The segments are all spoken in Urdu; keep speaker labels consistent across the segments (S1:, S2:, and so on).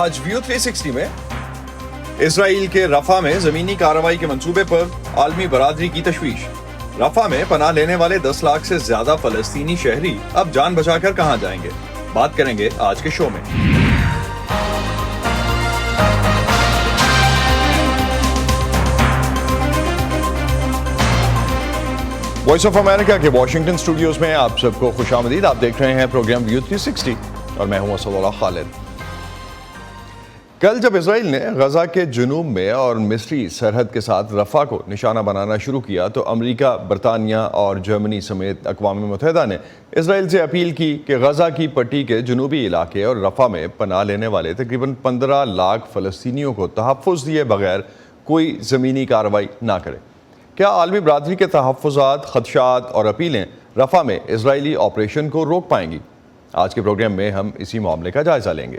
S1: آج ویو 360 میں اسرائیل کے رفح میں زمینی کارروائی کے منصوبے پر عالمی برادری کی تشویش۔ رفح میں پناہ لینے والے 10 لاکھ سے زیادہ فلسطینی شہری اب جان بچا کر کہاں جائیں گے، بات کریں گے آج کے شو میں۔ وائس آف امریکہ کے واشنگٹن اسٹوڈیوز میں آپ سب کو خوش آمدید۔ آپ دیکھ رہے ہیں پروگرام ویو 360 اور میں ہوں اسد اللہ خالد۔ کل جب اسرائیل نے غزہ کے جنوب میں اور مصری سرحد کے ساتھ رفح کو نشانہ بنانا شروع کیا تو امریکہ، برطانیہ اور جرمنی سمیت اقوام متحدہ نے اسرائیل سے اپیل کی کہ غزہ کی پٹی کے جنوبی علاقے اور رفح میں پناہ لینے والے تقریباً 15 لاکھ فلسطینیوں کو تحفظ دیے بغیر کوئی زمینی کارروائی نہ کرے۔ کیا عالمی برادری کے تحفظات، خدشات اور اپیلیں رفح میں اسرائیلی آپریشن کو روک پائیں گی؟ آج کے پروگرام میں ہم اسی معاملے کا جائزہ لیں گے۔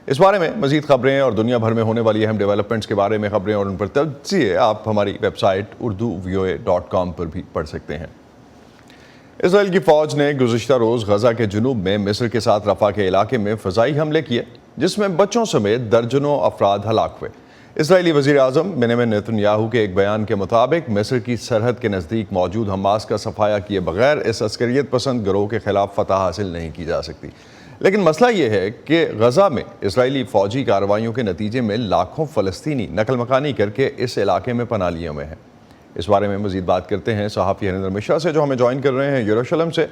S1: اس بارے میں مزید خبریں اور دنیا بھر میں ہونے والی اہم ڈیولپمنٹس کے بارے میں خبریں اور ان پر تجزیے آپ ہماری ویب سائٹ urduvoa.com پر بھی پڑھ سکتے ہیں۔ اسرائیل کی فوج نے گزشتہ روز غزہ کے جنوب میں مصر کے ساتھ رفح کے علاقے میں فضائی حملے کیے جس میں بچوں سمیت درجنوں افراد ہلاک ہوئے۔ اسرائیلی وزیر اعظم بنیامین نیتن یاہو کے ایک بیان کے مطابق مصر کی سرحد کے نزدیک موجود حماس کا صفایا کیے بغیر اس عسکریت پسند گروہ کے خلاف فتح حاصل نہیں کی جا سکتی۔ لیکن مسئلہ یہ ہے کہ غزہ میں اسرائیلی فوجی کارروائیوں کے نتیجے میں لاکھوں فلسطینی نقل مکانی کر کے اس علاقے میں پناہ لیے ہوئے ہیں۔ اس بارے میں مزید بات کرتے ہیں صحافی ہریندر مشرا سے جو ہمیں جوائن کر رہے ہیں یروشلم سے۔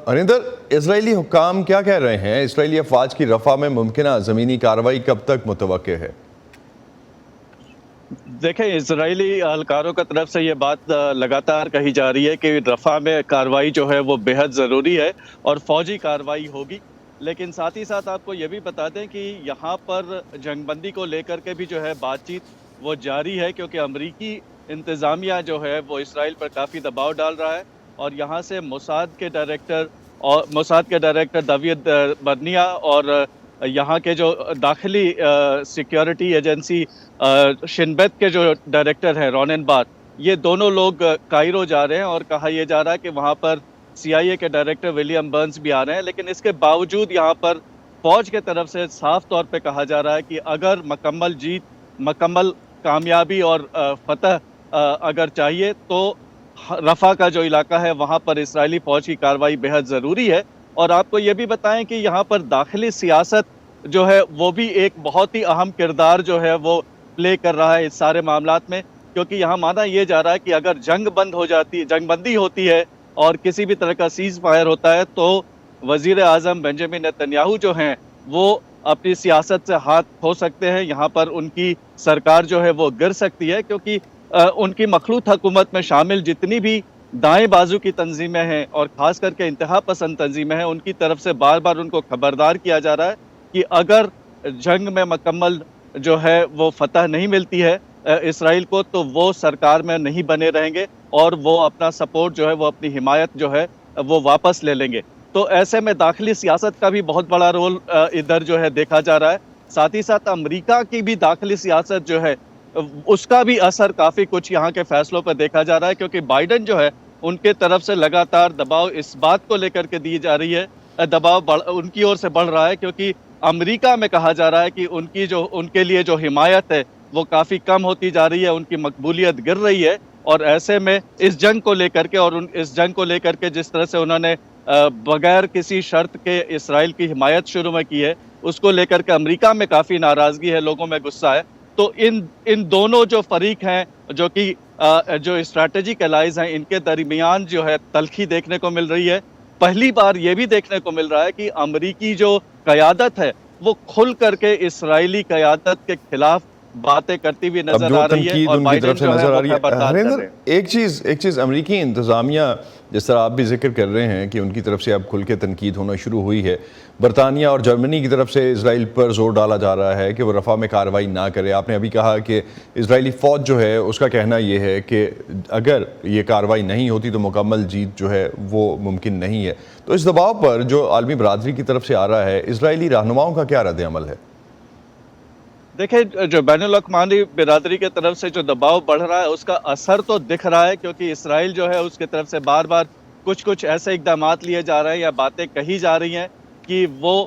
S1: ہریندر، اسرائیلی حکام کیا کہہ رہے ہیں؟ اسرائیلی افواج کی رفح میں ممکنہ زمینی کارروائی کب تک متوقع ہے؟
S2: دیکھیں، اسرائیلی اہلکاروں کی طرف سے یہ بات لگاتار کہی جا رہی ہے کہ رفح میں کارروائی جو ہے وہ بے حد ضروری ہے اور فوجی کارروائی ہوگی، لیکن ساتھ ہی ساتھ آپ کو یہ بھی بتا دیں کہ یہاں پر جنگ بندی کو لے کر کے بھی جو ہے بات چیت وہ جاری ہے، کیونکہ امریکی انتظامیہ جو ہے وہ اسرائیل پر کافی دباؤ ڈال رہا ہے اور یہاں سے موساد کے ڈائریکٹر داوید برنیا اور یہاں کے جو داخلی سیکیورٹی ایجنسی شن بیت کے جو ڈائریکٹر ہیں رونن بار، یہ دونوں لوگ کائرو جا رہے ہیں اور کہا یہ جا رہا ہے کہ وہاں پر CIA کے ڈائریکٹر ولیم برنز بھی آ رہے ہیں، لیکن اس کے باوجود یہاں پر فوج کے طرف سے صاف طور پہ کہا جا رہا ہے کہ اگر مکمل کامیابی اور فتح اگر چاہیے تو رفح کا جو علاقہ ہے وہاں پر اسرائیلی فوج کی کارروائی بے حد ضروری ہے۔ اور آپ کو یہ بھی بتائیں کہ یہاں پر داخلی سیاست جو ہے وہ بھی ایک بہت ہی اہم کردار جو ہے وہ پلے کر رہا ہے اس سارے معاملات میں، کیونکہ یہاں مانا یہ جا رہا ہے کہ اگر جنگ بندی ہوتی ہے اور کسی بھی طرح کا سیز فائر ہوتا ہے تو وزیر اعظم بنجامین نیتن جو ہیں وہ اپنی سیاست سے ہاتھ دھو سکتے ہیں، یہاں پر ان کی سرکار جو ہے وہ گر سکتی ہے، کیونکہ ان کی مخلوط حکومت میں شامل جتنی بھی دائیں بازو کی تنظیمیں ہیں اور خاص کر کے انتہا پسند تنظیمیں ہیں، ان کی طرف سے بار بار ان کو خبردار کیا جا رہا ہے کہ اگر جنگ میں مکمل جو ہے وہ فتح نہیں ملتی ہے اسرائیل کو تو وہ سرکار میں نہیں بنے رہیں گے اور وہ اپنا سپورٹ جو ہے وہ اپنی حمایت جو ہے وہ واپس لے لیں گے۔ تو ایسے میں داخلی سیاست کا بھی بہت بڑا رول ادھر جو ہے دیکھا جا رہا ہے، ساتھ ہی ساتھ امریکہ کی بھی داخلی سیاست جو ہے اس کا بھی اثر کافی کچھ یہاں کے فیصلوں پر دیکھا جا رہا ہے، کیونکہ بائیڈن جو ہے ان کے طرف سے لگاتار دباؤ اس بات کو لے کر کے دی جا رہی ہے، دباؤ ان کی اور سے بڑھ رہا ہے، کیونکہ امریکہ میں کہا جا رہا ہے کہ ان کے لیے جو حمایت ہے وہ کافی کم ہوتی جا رہی ہے، ان کی مقبولیت گر رہی ہے، اور ایسے میں اس جنگ کو لے کر کے اور اس جنگ کو لے کر کے جس طرح سے انہوں نے بغیر کسی شرط کے اسرائیل کی حمایت شروع میں کی ہے اس کو لے کر کے امریکہ میں کافی ناراضگی ہے، لوگوں میں غصہ ہے۔ تو ان دونوں جو فریق ہیں جو کہ جو اسٹریٹجک الائز ہیں ان کے درمیان جو ہے تلخی دیکھنے کو مل رہی ہے۔ پہلی بار یہ بھی دیکھنے کو مل رہا ہے کہ امریکی جو قیادت ہے وہ کھل کر کے اسرائیلی قیادت کے خلاف باتیں کرتی ہوئی نظر آ رہی ہے اور بائیڈن جو ہے وہ خبردار کر رہے ہیں۔
S1: ایک چیز امریکی انتظامیہ جس طرح آپ بھی ذکر کر رہے ہیں کہ ان کی طرف سے اب کھل کے تنقید ہونا شروع ہوئی ہے، برطانیہ اور جرمنی کی طرف سے اسرائیل پر زور ڈالا جا رہا ہے کہ وہ رفح میں کارروائی نہ کرے۔ آپ نے ابھی کہا کہ اسرائیلی فوج جو ہے اس کا کہنا یہ ہے کہ اگر یہ کارروائی نہیں ہوتی تو مکمل جیت جو ہے وہ ممکن نہیں ہے۔ تو اس دباؤ پر جو عالمی برادری کی طرف سے آ رہا ہے، اسرائیلی رہنماؤں کا کیا رد عمل ہے؟
S2: دیکھیں، جو بین الاقوامی برادری کی طرف سے جو دباؤ بڑھ رہا ہے اس کا اثر تو دکھ رہا ہے، کیونکہ اسرائیل جو ہے اس کی طرف سے بار بار کچھ ایسے اقدامات لیے جا رہے ہیں یا باتیں کہی جا رہی ہیں کہ وہ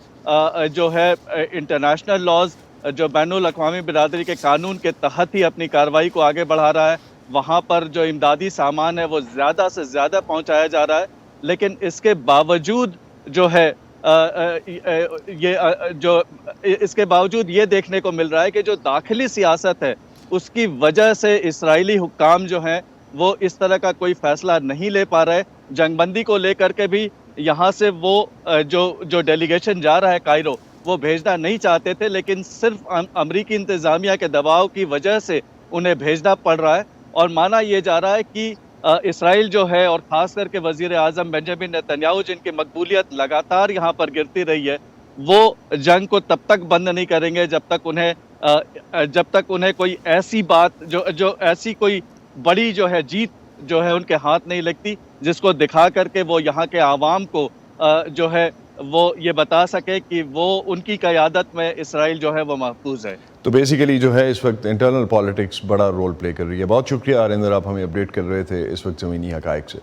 S2: جو ہے انٹرنیشنل لاز جو بین الاقوامی برادری کے قانون کے تحت ہی اپنی کارروائی کو آگے بڑھا رہا ہے. وہاں پر جو امدادی سامان ہے وہ زیادہ سے زیادہ پہنچایا جا رہا ہے, لیکن اس کے باوجود جو ہے اس کے باوجود یہ دیکھنے کو مل رہا ہے کہ جو داخلی سیاست ہے اس کی وجہ سے اسرائیلی حکام جو ہیں وہ اس طرح کا کوئی فیصلہ نہیں لے پا رہے. جنگ بندی کو لے کر کے بھی یہاں سے وہ جو ڈیلیگیشن جا رہا ہے کائرو وہ بھیجنا نہیں چاہتے تھے, لیکن صرف امریکی انتظامیہ کے دباؤ کی وجہ سے انہیں بھیجنا پڑ رہا ہے. اور مانا یہ جا رہا ہے کہ اسرائیل جو ہے اور خاص کر کے وزیر اعظم بنجامن نیتنیاہو جن کی مقبولیت لگاتار یہاں پر گرتی رہی ہے, وہ جنگ کو تب تک بند نہیں کریں گے جب تک انہیں کوئی ایسی بات جو ایسی کوئی بڑی جو ہے جیت جو ہے ان کے ہاتھ نہیں لگتی جس کو دکھا کر کے وہ یہاں کے عوام کو جو ہے وہ یہ بتا سکے کہ وہ ان کی قیادت میں اسرائیل جو ہے وہ محفوظ ہے.
S1: تو بیسیکلی جو ہے اس وقت انٹرنل پالیٹکس بڑا رول پلے کر رہی ہے. بہت شکریہ آریندر, آپ ہمیں اپڈیٹ کر رہے تھے اس وقت زمینی حقائق سے.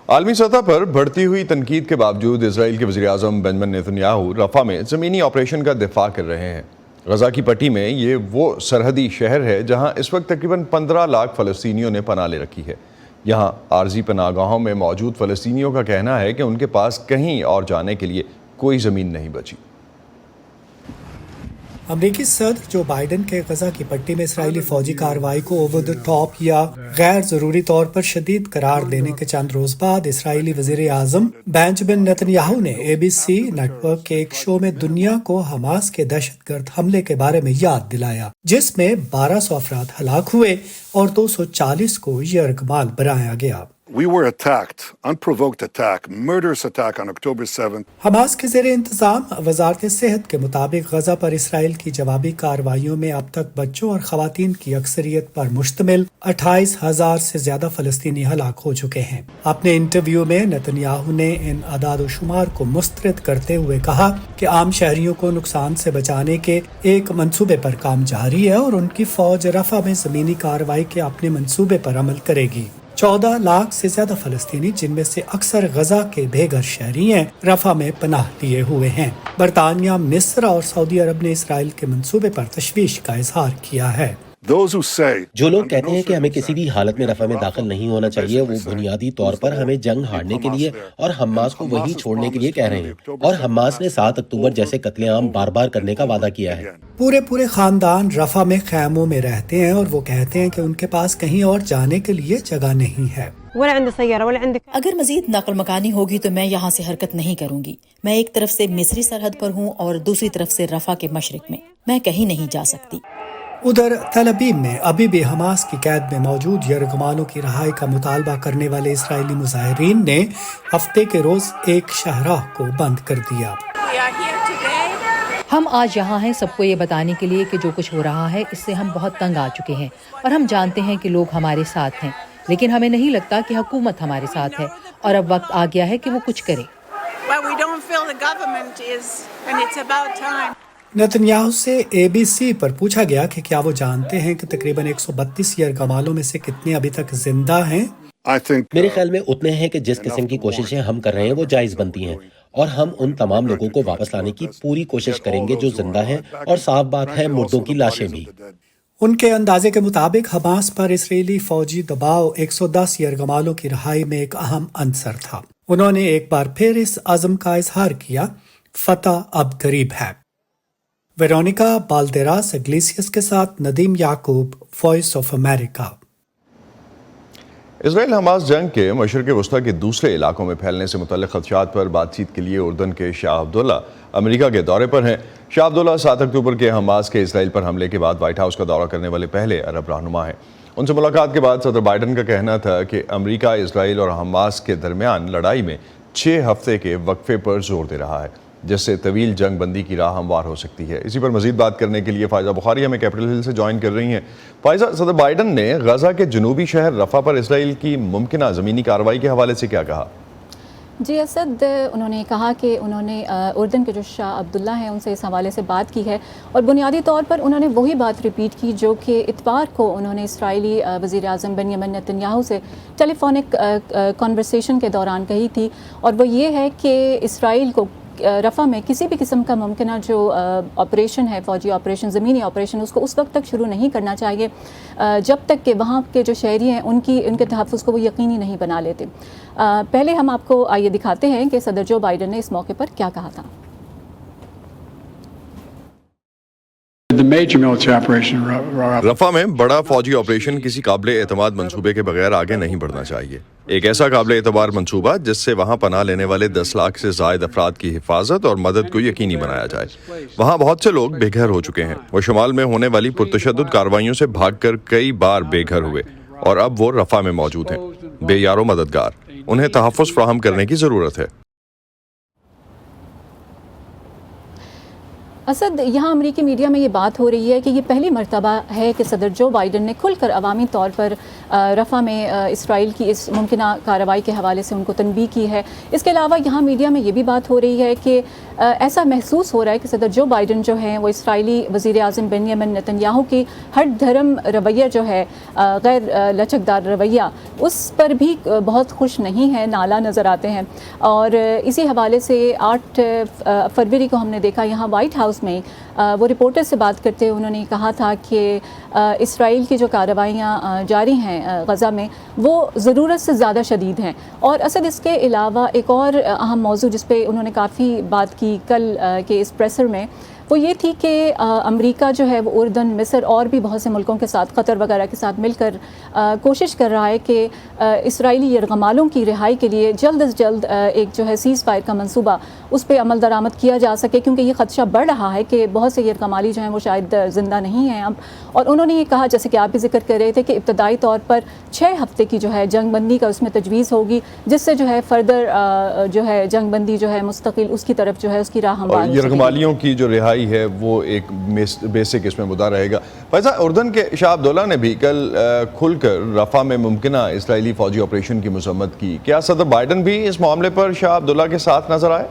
S1: عالمی سطح پر بڑھتی ہوئی تنقید کے باوجود اسرائیل کے وزیر اعظم بنجامن نیتنیاہو رفح میں زمینی آپریشن کا دفاع کر رہے ہیں. غزہ کی پٹی میں یہ وہ سرحدی شہر ہے جہاں اس وقت تقریباً 15 لاکھ فلسطینیوں نے پناہ لے رکھی ہے. یہاں عارضی پناہ گاہوں میں موجود فلسطینیوں کا کہنا ہے کہ ان کے پاس کہیں اور جانے کے لیے کوئی زمین نہیں بچی.
S3: امریکی صدر جو بائیڈن کے غزہ کی پٹی میں اسرائیلی فوجی کارروائی کو اوور دی ٹاپ یا غیر ضروری طور پر شدید قرار دینے کے چند روز بعد اسرائیلی وزیر اعظم بنجامن نیتنیاہو نے ABC نیٹ ورک کے ایک شو میں دنیا کو حماس کے دہشت گرد حملے کے بارے میں یاد دلایا, جس میں 1200 افراد ہلاک ہوئے اور 240 کو یرغمال بنایا گیا.
S4: We were attacked, unprovoked attack, murderous attack on October 7th.
S3: Hamas کے زیر انتظام وزارت صحت کے مطابق غزہ پر اسرائیل کی جوابی کارروائیوں میں اب تک بچوں اور خواتین کی اکثریت پر مشتمل 28,000 سے زیادہ فلسطینی ہلاک ہو چکے ہیں. اپنے انٹرویو میں نیتنیاہو نے ان اعداد و شمار کو مسترد کرتے ہوئے کہا کہ عام شہریوں کو نقصان سے بچانے کے ایک منصوبے پر کام جاری ہے اور ان کی فوج رفح میں زمینی کارروائی کے اپنے منصوبے پر عمل کرے گی. 14 لاکھ سے زیادہ فلسطینی, جن میں سے اکثر غزہ کے بے گھر شہری ہیں, رفح میں پناہ لیے ہوئے ہیں. برطانیہ, مصر اور سعودی عرب نے اسرائیل کے منصوبے پر تشویش کا اظہار کیا ہے.
S5: جو لوگ کہتے ہیں کہ ہمیں کسی بھی حالت میں رفح میں داخل نہیں ہونا چاہیے, وہ بنیادی طور پر ہمیں جنگ ہارنے کے لیے اور حماس کو وہی چھوڑنے کے لیے کہہ رہے ہیں. اور حماس نے 7 اکتوبر جیسے قتل عام بار بار کرنے کا وعدہ کیا ہے.
S3: پورے خاندان رفح میں خیموں میں رہتے ہیں اور وہ کہتے ہیں کہ ان کے پاس کہیں اور جانے کے لیے جگہ نہیں ہے.
S6: اگر مزید نقل مکانی ہوگی تو میں یہاں سے حرکت نہیں کروں گی. میں ایک طرف سے مصری سرحد پر ہوں اور دوسری طرف سے رفح کے مشرق میں کہیں نہیں جا سکتی.
S3: ادھر تل ابیب میں ابھی بھی حماس کی قید میں موجود یرغمالوں کی رہائی کا مطالبہ کرنے والے اسرائیلی مظاہرین نے ہفتے کے روز ایک شاہراہ کو بند کر دیا.
S7: ہم آج یہاں ہیں سب کو یہ بتانے کے لیے کہ جو کچھ ہو رہا ہے اس سے ہم بہت تنگ آ چکے ہیں, اور ہم جانتے ہیں کہ لوگ ہمارے ساتھ ہیں, لیکن ہمیں نہیں لگتا کہ حکومت ہمارے ساتھ ہے, اور اب وقت آ گیا ہے کہ وہ کچھ کرے.
S3: نیتنیاہو سے ABC پر پوچھا گیا کہ کیا وہ جانتے ہیں کہ تقریباً 132 یرغمالوں میں سے کتنے ابھی تک زندہ ہیں.
S5: میرے خیال میں اتنے ہیں کہ جس قسم کی کوششیں ہم کر رہے ہیں وہ جائز بنتی ہیں, اور ہم ان تمام لوگوں کو واپس لانے کی پوری کوشش کریں گے جو زندہ ہیں, اور صاف بات ہے مردوں کی لاشیں بھی.
S3: ان کے اندازے کے مطابق حماس پر اسرائیلی فوجی دباؤ 110 یرغمالوں کی رہائی میں ایک اہم عنصر تھا. انہوں نے ایک بار پھر اس عزم کا اظہار کیا, فتح اب قریب ہے. ویرونیکا بالدیراس اگلیسیس کے ساتھ Nadeem Yaqoob, voice of America.
S1: Israel Hamas جنگ کے مشرق وسطیٰ کے دوسرے علاقوں میں پھیلنے سے متعلق خدشات پر بات چیت کے لیے اردن کے شاہ عبداللہ امریکہ کے دورے پر ہیں. شاہ عبداللہ 7 اکتوبر کے حماس کے اسرائیل پر حملے کے بعد وائٹ ہاؤس کا دورہ کرنے والے پہلے عرب رہنما ہیں. ان سے ملاقات کے بعد صدر بائیڈن کا کہنا تھا کہ امریکہ اسرائیل اور حماس کے درمیان لڑائی میں 6 ہفتے کے وقفے پر زور دے رہا ہے, جس سے طویل جنگ بندی کی راہ ہموار ہو سکتی ہے. اسی پر مزید بات کرنے کے لیے فائزہ بخاری ہمیں کیپٹل ہل سے جوائن کر رہی ہیں. فائزہ, صدر بائیڈن نے غزہ کے جنوبی شہر رفح پر اسرائیل کی ممکنہ زمینی کارروائی کے حوالے سے کیا کہا؟
S8: جی اسد، انہوں نے کہا کہ انہوں نے اردن کے جو شاہ عبداللہ ہیں ان سے اس حوالے سے بات کی ہے اور بنیادی طور پر انہوں نے وہی بات ریپیٹ کی جو کہ اتوار کو انہوں نے اسرائیلی وزیر اعظم بنیامین نتن یاہو سے ٹیلی فونک کنورسیشن کے دوران کہی تھی، اور وہ یہ ہے کہ اسرائیل کو رفح میں کسی بھی قسم کا ممکنہ جو آپریشن ہے، فوجی آپریشن، زمینی آپریشن، اس کو اس وقت تک شروع نہیں کرنا چاہیے جب تک کہ وہاں کے جو شہری ہیں ان کے تحفظ کو وہ یقینی نہیں بنا لیتے۔ پہلے ہم آپ کو آئیے دکھاتے ہیں کہ صدر جو بائیڈن نے اس موقع پر کیا کہا تھا۔
S1: رفح میں بڑا فوجی آپریشن کسی قابل اعتماد منصوبے کے بغیر آگے نہیں بڑھنا چاہیے۔ ایک ایسا قابل اعتبار منصوبہ جس سے وہاں پناہ لینے والے 10 لاکھ سے زائد افراد کی حفاظت اور مدد کو یقینی بنایا جائے۔ وہاں بہت سے لوگ بے گھر ہو چکے ہیں، وہ شمال میں ہونے والی پرتشدد کارروائیوں سے بھاگ کر کئی بار بے گھر ہوئے اور اب وہ رفح میں موجود ہیں، بے یار و مددگار۔ انہیں تحفظ فراہم کرنے کی ضرورت ہے۔
S8: اسد، یہاں امریکی میڈیا میں یہ بات ہو رہی ہے کہ یہ پہلی مرتبہ ہے کہ صدر جو بائیڈن نے کھل کر عوامی طور پر رفح میں اسرائیل کی اس ممکنہ کارروائی کے حوالے سے ان کو تنبیہ کی ہے۔ اس کے علاوہ یہاں میڈیا میں یہ بھی بات ہو رہی ہے کہ ایسا محسوس ہو رہا ہے کہ صدر جو بائیڈن جو ہیں وہ اسرائیلی وزیر اعظم بنیامین نتن یاہو کی ہٹ دھرم رویہ جو ہے، غیر لچکدار رویہ، اس پر بھی بہت خوش نہیں ہے، نالا نظر آتے ہیں۔ اور اسی حوالے سے 8 فروری کو ہم نے دیکھا یہاں وائٹ ہاؤس میں وہ رپورٹر سے بات کرتے ہوئے انہوں نے کہا تھا کہ اسرائیل کی جو کارروائیاں جاری ہیں غزہ میں وہ ضرورت سے زیادہ شدید ہیں۔ اور اسد، اس کے علاوہ ایک اور اہم موضوع جس پہ انہوں نے کافی بات کی کل کے اس پریسر میں، وہ یہ تھی کہ امریکہ جو ہے وہ اردن، مصر اور بھی بہت سے ملکوں کے ساتھ، قطر وغیرہ کے ساتھ مل کر کوشش کر رہا ہے کہ اسرائیلی یرغمالوں کی رہائی کے لیے جلد از جلد ایک جو ہے سیز فائر کا منصوبہ اس پہ عمل درآمد کیا جا سکے، کیونکہ یہ خدشہ بڑھ رہا ہے کہ بہت سے یرغمالی جو ہیں وہ شاید زندہ نہیں ہیں اب۔ اور انہوں نے یہ کہا، جیسے کہ آپ بھی ذکر کر رہے تھے، کہ ابتدائی طور پر 6 ہفتے کی جو ہے جنگ بندی کا اس میں تجویز ہوگی، جس سے جو ہے فردر جو ہے جنگ بندی جو ہے مستقل اس کی طرف جو ہے اس کی راہ ہموار ہو سکے۔
S1: یرغمالیوں کی جو رہائی ہے وہ ایک بیسک اس میں مدعا رہے گا۔ فیضا، اردن کے شاہ عبداللہ نے بھی کل کھل کر رفح میں ممکنہ اسرائیلی فوجی آپریشن کی مذمت کی۔ کیا صدر بائیڈن بھی اس معاملے پر شاہ عبداللہ کے ساتھ نظر آئے؟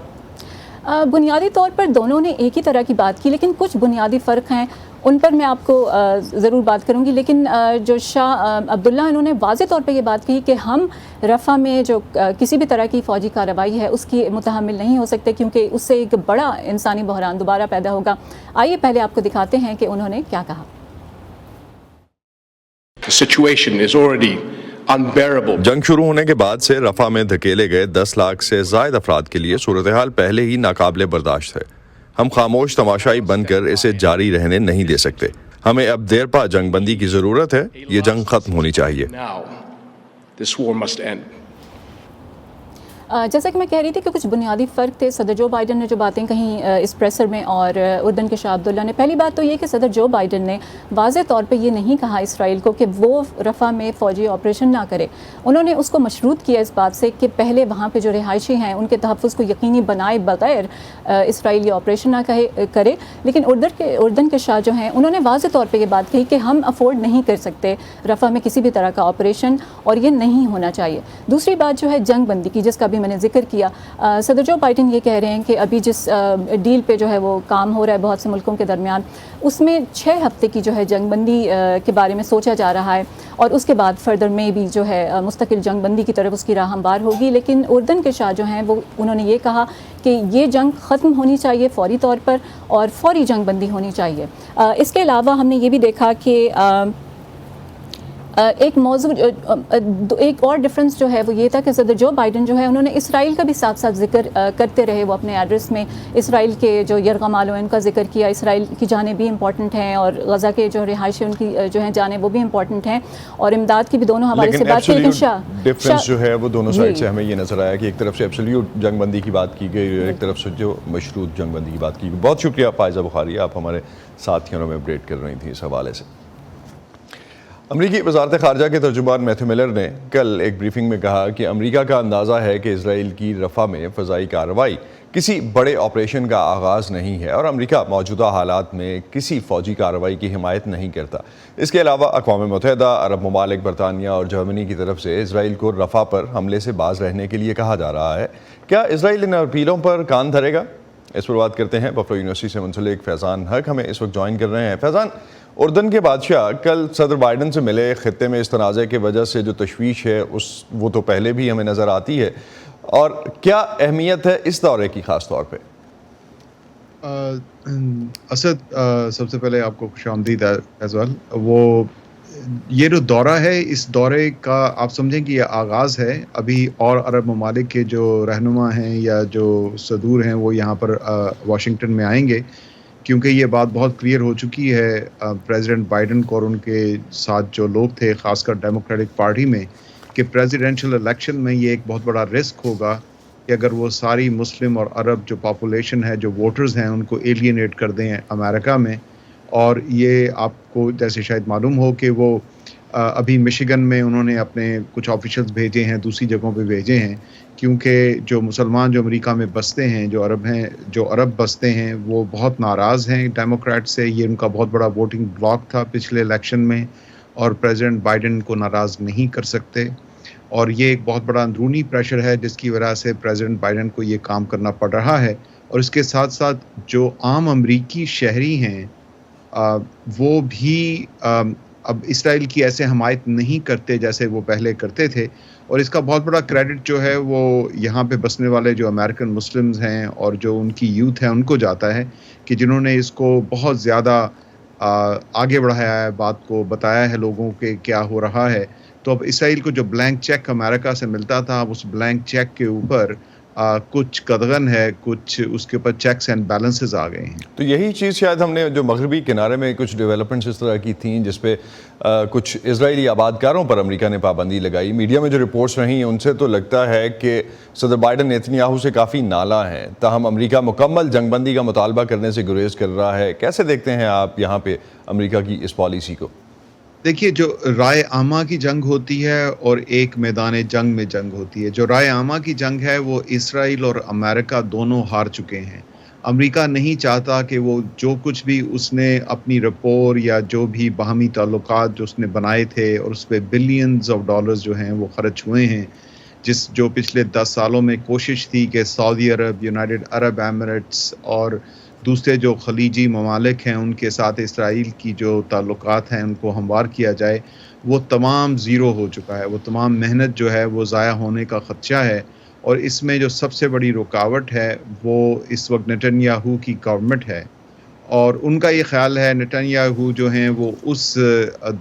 S8: بنیادی طور پر دونوں نے ایک ہی طرح کی بات کی، لیکن کچھ بنیادی فرق ہیں، ان پر میں آپ کو ضرور بات کروں گی۔ لیکن جو شاہ عبداللہ انہوں نے واضح طور پہ یہ بات کی کہ ہم رفح میں جو کسی بھی طرح کی فوجی کارروائی ہے اس کی متحمل نہیں ہو سکتے، کیونکہ اس سے ایک بڑا انسانی بحران دوبارہ پیدا ہوگا۔ آئیے پہلے آپ کو دکھاتے ہیں کہ انہوں نے کیا کہا۔
S1: جنگ شروع ہونے کے بعد سے رفح میں دھکیلے گئے 10 لاکھ سے زائد افراد کے لیے صورتحال پہلے ہی ناقابل برداشت ہے۔ ہم خاموش تماشائی بن کر اسے جاری رہنے نہیں دے سکتے۔ ہمیں اب دیر پا جنگ بندی کی ضرورت ہے۔ یہ جنگ ختم ہونی چاہیے۔
S8: جیسا کہ میں کہہ رہی تھی کہ کچھ بنیادی فرق تھے۔ صدر جو بائیڈن نے جو باتیں کہیں اس پریسر میں اور اردن کے شاہ عبداللہ نے، پہلی بات تو یہ کہ صدر جو بائیڈن نے واضح طور پہ یہ نہیں کہا اسرائیل کو کہ وہ رفح میں فوجی آپریشن نہ کرے۔ انہوں نے اس کو مشروط کیا اس بات سے کہ پہلے وہاں پہ جو رہائشی ہیں ان کے تحفظ کو یقینی بنائے بغیر اسرائیلی آپریشن نہ کرے۔ لیکن اردن کے شاہ جو ہیں انہوں نے واضح طور پہ یہ بات کہی کہ ہم افورڈ نہیں کر سکتے رفح میں کسی بھی طرح کا آپریشن، اور یہ نہیں ہونا چاہیے۔ دوسری بات جو ہے جنگ بندی کی، جس کا بھی میں نے ذکر کیا، صدر جو بائیڈن یہ کہہ رہے ہیں کہ ابھی جس ڈیل پہ جو ہے وہ کام ہو رہا ہے بہت سے ملکوں کے درمیان، اس میں 6 ہفتے کی جو ہے جنگ بندی کے بارے میں سوچا جا رہا ہے، اور اس کے بعد فردر میں بھی جو ہے مستقل جنگ بندی کی طرف اس کی راہ ہموار ہوگی۔ لیکن اردن کے شاہ جو ہیں وہ انہوں نے یہ کہا کہ یہ جنگ ختم ہونی چاہیے فوری طور پر، اور فوری جنگ بندی ہونی چاہیے۔ اس کے علاوہ ہم نے یہ بھی دیکھا کہ ایک موضوع، ایک اور ڈفرنس جو ہے وہ یہ تھا کہ صدر جو بائیڈن جو ہے انہوں نے اسرائیل کا بھی ساتھ ساتھ ذکر کرتے رہے۔ وہ اپنے ایڈریس میں اسرائیل کے جو یرغمال ہیں ان کا ذکر کیا، اسرائیل کی جانیں بھی امپورٹنٹ ہیں، اور غزہ کے جو رہائشی ان کی جو ہیں جانیں وہ بھی امپورٹنٹ ہیں، اور امداد کی بھی دونوں حوالے سے بات کی۔ لیکن
S1: ڈفرنس جو ہے وہ دونوں سائڈ سے ہمیں یہ نظر آیا کہ ایک طرف سے ایبسلیوٹ جنگ بندی کی بات کی گئی اور ایک طرف سے جو مشروط جنگ بندی کی بات کی گئی۔ بہت شکریہ فائزہ بخاری، آپ ہمارے ساتھیوں میں اپڈیٹ کر رہی تھیں اس حوالے سے۔ امریکی وزارت خارجہ کے ترجمان میتھیو ملر نے کل ایک بریفنگ میں کہا کہ امریکہ کا اندازہ ہے کہ اسرائیل کی رفح میں فضائی کارروائی کسی بڑے آپریشن کا آغاز نہیں ہے اور امریکہ موجودہ حالات میں کسی فوجی کارروائی کی حمایت نہیں کرتا۔ اس کے علاوہ اقوام متحدہ، عرب ممالک، برطانیہ اور جرمنی کی طرف سے اسرائیل کو رفح پر حملے سے باز رہنے کے لیے کہا جا رہا ہے۔ کیا اسرائیل ان اپیلوں پر کان دھرے گا؟ اس پر بات کرتے ہیں بفلو یونیورسٹی سے منسلک فیضان حق ہمیں اس وقت جوائن کر رہے ہیں۔ فیضان، اردن کے بادشاہ کل صدر بائیڈن سے ملے، خطے میں اس تنازع کی وجہ سے جو تشویش ہے وہ تو پہلے بھی ہمیں نظر آتی ہے، اور کیا اہمیت ہے اس دورے کی خاص طور پہ؟
S9: اسد، سب سے پہلے آپ کو خوش آمدید فیضان۔ یہ جو دورہ ہے، اس دورے کا آپ سمجھیں کہ یہ آغاز ہے۔ ابھی اور عرب ممالک کے جو رہنما ہیں یا جو صدور ہیں وہ یہاں پر واشنگٹن میں آئیں گے، کیونکہ یہ بات بہت کلیئر ہو چکی ہے پریزیڈنٹ بائیڈن کو اور ان کے ساتھ جو لوگ تھے، خاص کر ڈیموکریٹک پارٹی میں، کہ پریزیڈنشل الیکشن میں یہ ایک بہت بڑا رسک ہوگا کہ اگر وہ ساری مسلم اور عرب جو پاپولیشن ہے، جو ووٹرز ہیں، ان کو ایلینیٹ کر دیں امریکہ میں۔ اور یہ آپ کو جیسے شاید معلوم ہو کہ وہ ابھی مشیگن میں انہوں نے اپنے کچھ آفیشلز بھیجے ہیں، دوسری جگہوں پہ بھیجے ہیں، کیونکہ جو مسلمان جو امریکہ میں بستے ہیں، جو عرب بستے ہیں، وہ بہت ناراض ہیں ڈیموکریٹ سے۔ یہ ان کا بہت بڑا ووٹنگ بلاک تھا پچھلے الیکشن میں، اور پریزیڈنٹ بائیڈن کو ناراض نہیں کر سکتے۔ اور یہ ایک بہت بڑا اندرونی پریشر ہے جس کی وجہ سے پریزیڈنٹ بائیڈن کو یہ کام کرنا پڑ رہا ہے۔ اور اس کے ساتھ ساتھ جو عام امریکی شہری ہیں وہ بھی اب اسرائیل کی ایسے حمایت نہیں کرتے جیسے وہ پہلے کرتے تھے۔ اور اس کا بہت بڑا کریڈٹ جو ہے وہ یہاں پہ بسنے والے جو امریکن مسلمز ہیں اور جو ان کی یوتھ ہے ان کو جاتا ہے، کہ جنہوں نے اس کو بہت زیادہ آگے بڑھایا ہے، بات کو بتایا ہے لوگوں کے کیا ہو رہا ہے۔ تو اب اسرائیل کو جو بلینک چیک امریکہ سے ملتا تھا، اب اس بلینک چیک کے اوپر کچھ قدغن ہے، کچھ اس کے اوپر چیکس اینڈ بیلنسز آ گئے ہیں۔
S1: تو یہی چیز شاید ہم نے جو مغربی کنارے میں کچھ ڈیولپمنٹس اس طرح کی تھیں جس پہ کچھ اسرائیلی آبادکاروں پر امریکہ نے پابندی لگائی، میڈیا میں جو رپورٹس رہی ہیں ان سے تو لگتا ہے کہ صدر بائیڈن نیتنیاہو سے کافی نالاں ہیں، تاہم امریکہ مکمل جنگ بندی کا مطالبہ کرنے سے گریز کر رہا ہے۔ کیسے دیکھتے ہیں آپ یہاں پہ امریکہ کی اس پالیسی کو؟
S9: دیکھیے، جو رائے عامہ کی جنگ ہوتی ہے اور ایک میدان جنگ میں جنگ ہوتی ہے۔ جو رائے عامہ کی جنگ ہے وہ اسرائیل اور امریکہ دونوں ہار چکے ہیں۔ امریکہ نہیں چاہتا کہ وہ جو کچھ بھی اس نے اپنی رپور یا جو بھی باہمی تعلقات جو اس نے بنائے تھے، اور اس پہ بلینز آف ڈالرز جو ہیں وہ خرچ ہوئے ہیں، جو پچھلے 10 سالوں میں کوشش تھی کہ سعودی عرب، یونائٹڈ عرب ایمریٹس اور دوسرے جو خلیجی ممالک ہیں ان کے ساتھ اسرائیل کی جو تعلقات ہیں ان کو ہموار کیا جائے، وہ تمام زیرو ہو چکا ہے۔ وہ تمام محنت جو ہے وہ ضائع ہونے کا خدشہ ہے۔ اور اس میں جو سب سے بڑی رکاوٹ ہے وہ اس وقت نتنیاہو کی گورنمنٹ ہے۔ اور ان کا یہ خیال ہے، نتنیاہو جو ہیں وہ اس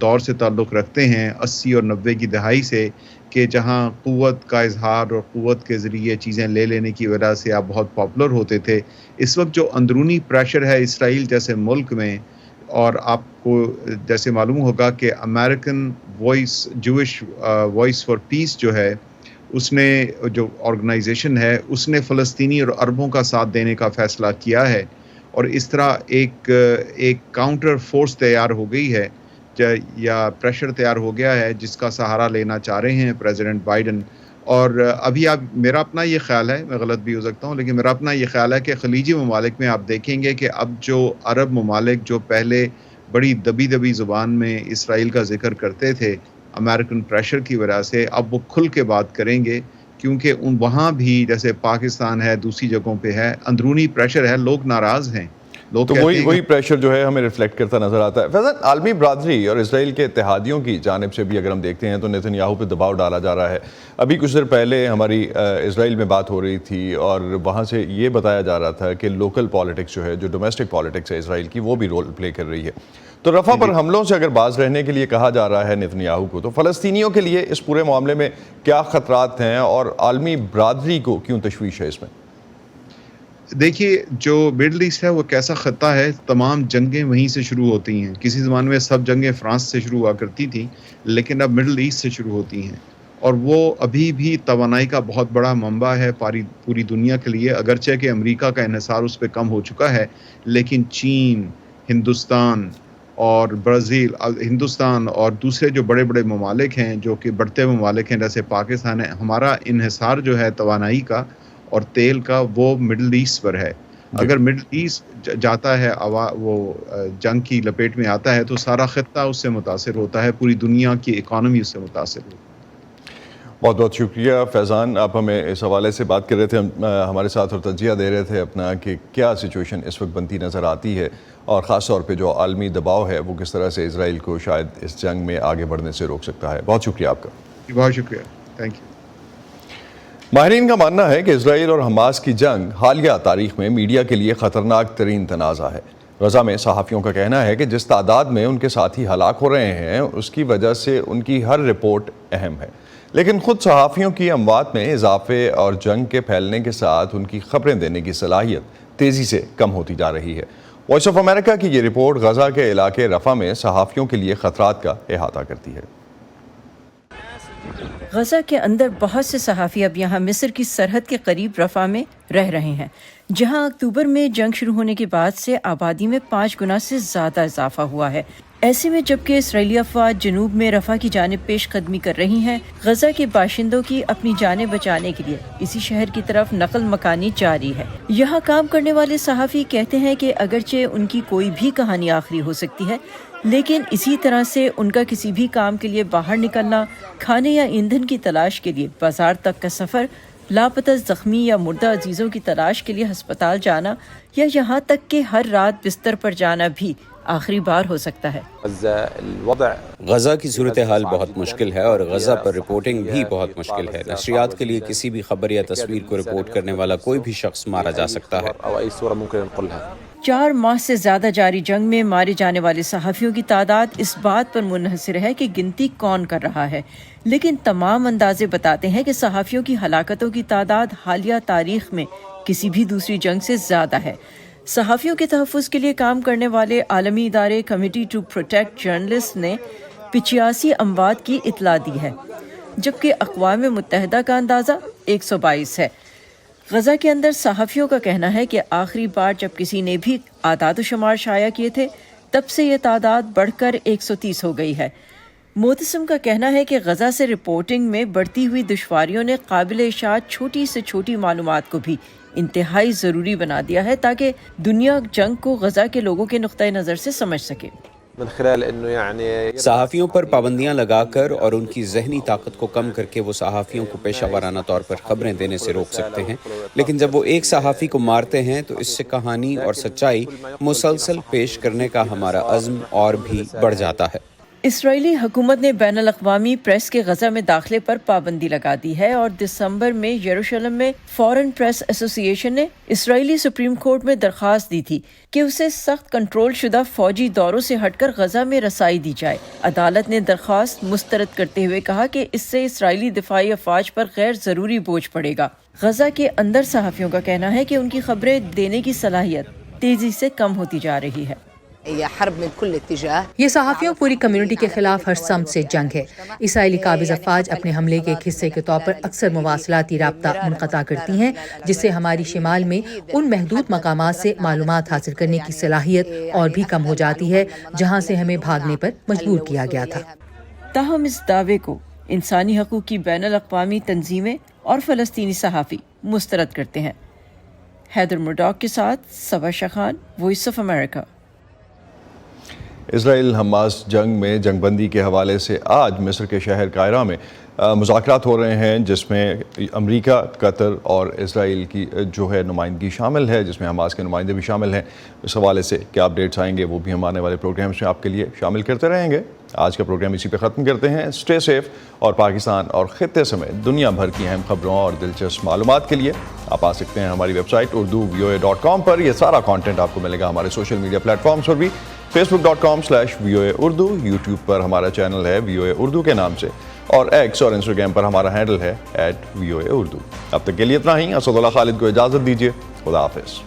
S9: دور سے تعلق رکھتے ہیں 80 اور 90 کی دہائی سے، کہ جہاں قوت کا اظہار اور قوت کے ذریعے چیزیں لے لینے کی وجہ سے آپ بہت پاپولر ہوتے تھے۔ اس وقت جو اندرونی پریشر ہے اسرائیل جیسے ملک میں، اور آپ کو جیسے معلوم ہوگا کہ امریکن وائس، جوش وائس فار پیس جو ہے، اس نے جو آرگنائزیشن ہے اس نے فلسطینی اور عربوں کا ساتھ دینے کا فیصلہ کیا ہے، اور اس طرح ایک کاؤنٹر فورس تیار ہو گئی ہے یا پریشر تیار ہو گیا ہے جس کا سہارا لینا چاہ رہے ہیں پریزیڈنٹ بائیڈن۔ اور ابھی میرا اپنا یہ خیال ہے، میں غلط بھی ہو سکتا ہوں، لیکن میرا اپنا یہ خیال ہے کہ خلیجی ممالک میں آپ دیکھیں گے کہ اب جو عرب ممالک جو پہلے بڑی دبی زبان میں اسرائیل کا ذکر کرتے تھے امریکن پریشر کی وجہ سے، اب وہ کھل کے بات کریں گے، کیونکہ وہاں بھی جیسے پاکستان ہے، دوسری جگہوں پہ ہے، اندرونی پریشر ہے، لوگ ناراض ہیں۔
S1: تو وہی پریشر جو ہے ہمیں ریفلیکٹ کرتا نظر آتا ہے۔ فیضان، عالمی برادری اور اسرائیل کے اتحادیوں کی جانب سے بھی اگر ہم دیکھتے ہیں تو نیتنیاہو پہ دباؤ ڈالا جا رہا ہے۔ ابھی کچھ دیر پہلے ہماری اسرائیل میں بات ہو رہی تھی اور وہاں سے یہ بتایا جا رہا تھا کہ لوکل پالیٹکس جو ہے، جو ڈومیسٹک پالیٹکس ہے اسرائیل کی، وہ بھی رول پلے کر رہی ہے۔ تو رفح پر حملوں سے اگر باز رہنے کے لیے کہا جا رہا ہے نیتنیاہو کو، تو فلسطینیوں کے لیے اس پورے معاملے میں کیا خطرات ہیں اور عالمی برادری کو کیوں تشویش ہے اس میں؟
S9: دیکھیے، جو مڈل ایسٹ ہے وہ کیسا خطہ ہے، تمام جنگیں وہیں سے شروع ہوتی ہیں۔ کسی زمانے میں سب جنگیں فرانس سے شروع ہوا کرتی تھیں، لیکن اب مڈل ایسٹ سے شروع ہوتی ہیں، اور وہ ابھی بھی توانائی کا بہت بڑا منبع ہے پوری دنیا کے لیے۔ اگرچہ کہ امریکہ کا انحصار اس پہ کم ہو چکا ہے، لیکن چین، ہندوستان اور برازیل، ہندوستان اور دوسرے جو بڑے ممالک ہیں جو کہ بڑھتے ممالک ہیں جیسے پاکستان ہے، ہمارا انحصار جو ہے توانائی کا اور تیل کا وہ مڈل ایسٹ پر ہے. اگر مڈل ایسٹ جاتا ہے وہ جنگ کی لپیٹ میں آتا ہے تو سارا خطہ اس سے متاثر ہوتا ہے, پوری دنیا کی اکانومی اس سے متاثر ہوتی ہے.
S1: بہت بہت شکریہ فیضان, آپ ہمیں اس حوالے سے بات کر رہے تھے ہمارے ساتھ اور تجزیہ دے رہے تھے اپنا کہ کیا سچویشن اس وقت بنتی نظر آتی ہے, اور خاص طور پہ جو عالمی دباؤ ہے وہ کس طرح سے اسرائیل کو شاید اس جنگ میں آگے بڑھنے سے روک سکتا ہے. بہت شکریہ آپ کا.
S9: بہت شکریہ, تھینک یو.
S1: ماہرین کا ماننا ہے کہ اسرائیل اور حماس کی جنگ حالیہ تاریخ میں میڈیا کے لیے خطرناک ترین تنازع ہے. غزہ میں صحافیوں کا کہنا ہے کہ جس تعداد میں ان کے ساتھی ہلاک ہو رہے ہیں اس کی وجہ سے ان کی ہر رپورٹ اہم ہے, لیکن خود صحافیوں کی اموات میں اضافے اور جنگ کے پھیلنے کے ساتھ ان کی خبریں دینے کی صلاحیت تیزی سے کم ہوتی جا رہی ہے. وائس آف امریکہ کی یہ رپورٹ غزہ کے علاقے رفح میں صحافیوں کے لیے خطرات کا احاطہ کرتی ہے.
S10: غزہ کے اندر بہت سے صحافی اب یہاں مصر کی سرحد کے قریب رفح میں رہ رہے ہیں, جہاں اکتوبر میں جنگ شروع ہونے کے بعد سے آبادی میں 5 گنا سے زیادہ اضافہ ہوا ہے. ایسے میں جبکہ اسرائیلی افواج جنوب میں رفح کی جانب پیش قدمی کر رہی ہیں, غزہ کے باشندوں کی اپنی جانیں بچانے کے لیے اسی شہر کی طرف نقل مکانی جاری ہے. یہاں کام کرنے والے صحافی کہتے ہیں کہ اگرچہ ان کی کوئی بھی کہانی آخری ہو سکتی ہے, لیکن اسی طرح سے ان کا کسی بھی کام کے لیے باہر نکلنا, کھانے یا ایندھن کی تلاش کے لیے بازار تک کا سفر, لاپتہ زخمی یا مردہ عزیزوں کی تلاش کے لیے ہسپتال جانا, یا یہاں تک کہ ہر رات بستر پر جانا بھی آخری بار ہو سکتا ہے.
S11: غزہ کی صورتحال بہت مشکل ہے اور غزہ پر رپورٹنگ بھی بہت مشکل ہے. نشریات کے لیے کسی بھی خبر یا تصویر کو رپورٹ کرنے والا کوئی بھی شخص مارا جا سکتا ہے.
S10: 4 ماہ سے زیادہ جاری جنگ میں مارے جانے والے صحافیوں کی تعداد اس بات پر منحصر ہے کہ گنتی کون کر رہا ہے, لیکن تمام اندازے بتاتے ہیں کہ صحافیوں کی ہلاکتوں کی تعداد حالیہ تاریخ میں کسی بھی دوسری جنگ سے زیادہ ہے. صحافیوں کے تحفظ کے لیے کام کرنے والے عالمی ادارے کمیٹی ٹو پروٹیکٹ جرنلسٹ نے 85 اموات کی اطلاع دی ہے, جبکہ اقوام متحدہ کا اندازہ 122 ہے. غزہ کے اندر صحافیوں کا کہنا ہے کہ آخری بار جب کسی نے بھی اعداد و شمار شائع کیے تھے تب سے یہ تعداد بڑھ کر 130 ہو گئی ہے. معتصم کا کہنا ہے کہ غزہ سے رپورٹنگ میں بڑھتی ہوئی دشواریوں نے قابل اشاعت چھوٹی سے چھوٹی معلومات کو بھی انتہائی ضروری بنا دیا ہے تاکہ دنیا جنگ کو غزہ کے لوگوں کے نقطۂ نظر سے سمجھ سکے.
S11: صحافیوں پر پابندیاں لگا کر اور ان کی ذہنی طاقت کو کم کر کے وہ صحافیوں کو پیشہ ورانہ طور پر خبریں دینے سے روک سکتے ہیں, لیکن جب وہ ایک صحافی کو مارتے ہیں تو اس سے کہانی اور سچائی مسلسل پیش کرنے کا ہمارا عزم اور بھی بڑھ جاتا ہے.
S10: اسرائیلی حکومت نے بین الاقوامی پریس کے غزہ میں داخلے پر پابندی لگا دی ہے, اور دسمبر میں یروشلم میں فورن پریس ایسوسی ایشن نے اسرائیلی سپریم کورٹ میں درخواست دی تھی کہ اسے سخت کنٹرول شدہ فوجی دوروں سے ہٹ کر غزہ میں رسائی دی جائے. عدالت نے درخواست مسترد کرتے ہوئے کہا کہ اس سے اسرائیلی دفاعی افواج پر غیر ضروری بوجھ پڑے گا. غزہ کے اندر صحافیوں کا کہنا ہے کہ ان کی خبریں دینے کی صلاحیت تیزی سے کم ہوتی جا رہی ہے.
S7: یہ صحافیوں پوری کمیونٹی کے خلاف ہر سمت سے جنگ ہے. اسرائیلی قابض افواج اپنے حملے کے ایک حصے کے طور پر اکثر مواصلاتی رابطہ منقطع کرتی ہیں, جس سے ہماری شمال میں ان محدود مقامات سے معلومات حاصل کرنے کی صلاحیت اور بھی کم ہو جاتی ہے جہاں سے ہمیں بھاگنے پر مجبور کیا گیا تھا.
S10: تاہم اس دعوے کو انسانی حقوق کی بین الاقوامی تنظیمیں اور فلسطینی صحافی مسترد کرتے ہیں. حیدر مرڈاک کے ساتھ Saba Shakhan, voice of America.
S1: Israel Hamas جنگ میں جنگ بندی کے حوالے سے آج مصر کے شہر قاہرہ میں مذاکرات ہو رہے ہیں, جس میں امریکہ, قطر اور اسرائیل کی جو ہے نمائندگی شامل ہے, جس میں حماس کے نمائندے بھی شامل ہیں. اس حوالے سے کیا اپڈیٹس آئیں گے وہ بھی ہم آنے والے پروگرامز میں آپ کے لیے شامل کرتے رہیں گے. آج کا پروگرام اسی پہ ختم کرتے ہیں. اسٹے سیف, اور پاکستان اور خطے سمیت دنیا بھر کی اہم خبروں اور دلچسپ معلومات کے لیے آپ آ سکتے ہیں ہماری ویب سائٹ urdu.voa.com پر. یہ سارا کانٹینٹ آپ کو ملے گا ہمارے سوشل میڈیا پلیٹ فارمز پر بھی, facebook.com/VOA Urdu, یوٹیوب پر ہمارا چینل ہے VOA Urdu کے نام سے, اور ایکس اور انسٹاگرام پر ہمارا ہینڈل ہے @VOA Urdu. اب تک کے لیے اتنا ہی. اسد اللہ خالد کو اجازت دیجیے. خدا حافظ.